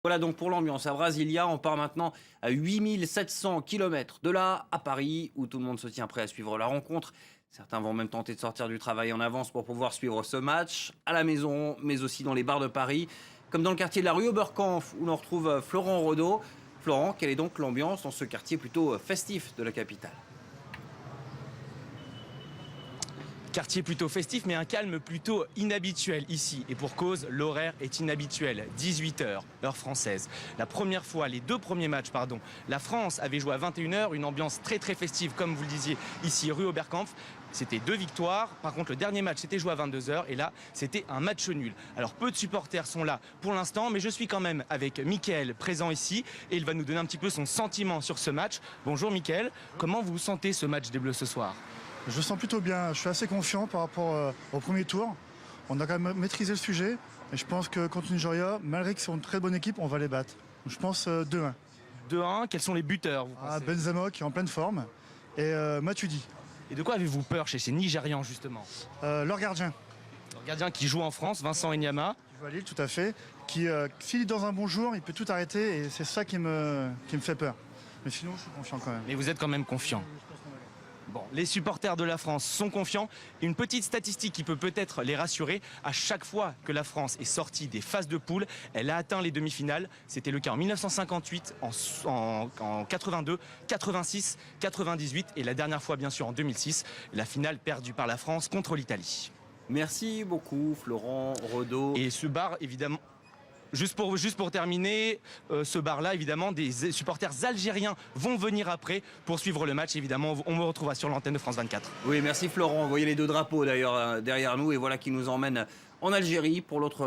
Voilà donc pour l'ambiance à Brasilia. On part maintenant à 8700 km de là à Paris, où tout le monde se tient prêt à suivre la rencontre. Certains vont même tenter de sortir du travail en avance pour pouvoir suivre ce match à la maison, mais aussi dans les bars de Paris, comme dans le quartier de la rue Oberkampf, où l'on retrouve Florent Rodeau. Florent, quelle est donc l'ambiance dans ce quartier plutôt festif de la capitale? Quartier plutôt festif, mais un calme plutôt inhabituel ici. Et pour cause, l'horaire est inhabituel. 18h, heure française. Les deux premiers matchs, la France avait joué à 21h, une ambiance très festive, comme vous le disiez, ici, rue Oberkampf. C'était 2 victoires. Par contre, le dernier match, c'était joué à 22h. Et là, c'était un match nul. Alors, peu de supporters sont là pour l'instant, mais je suis quand même avec Mickaël, présent ici. Et il va nous donner un petit peu son sentiment sur ce match. Bonjour Mickaël, comment vous sentez ce match des Bleus ce soir? Je le sens plutôt bien, je suis assez confiant par rapport au premier tour. On a quand même maîtrisé le sujet et je pense que contre Nigeria, malgré qu'ils sont une très bonne équipe, on va les battre. Je pense 2-1. 2-1, quels sont les buteurs vous pensez? Benzema qui est en pleine forme et Matuidi. Et de quoi avez-vous peur chez ces Nigérians justement? Leur gardien, Leur gardien qui joue en France, Vincent Enyama. qui joue à Lille tout à fait, qui s'il est dans un bon jour, il peut tout arrêter et c'est ça qui me fait peur. Mais sinon je suis confiant quand même. Mais vous êtes quand même confiant. Bon, les supporters de la France sont confiants. Une petite statistique qui peut peut-être les rassurer. À chaque fois que la France est sortie des phases de poule, elle a atteint les demi-finales. C'était le cas en 1958, en 82, 86, 98 et la dernière fois bien sûr en 2006, la finale perdue par la France contre l'Italie. Merci beaucoup Florent Rodeau. Et ce bar évidemment... Juste pour terminer, ce bar-là, évidemment, des supporters algériens vont venir après pour suivre le match. Évidemment, on me retrouvera sur l'antenne de France 24. Oui, merci Florent. Vous voyez les deux drapeaux d'ailleurs derrière nous, et voilà qui nous emmène en Algérie pour l'autre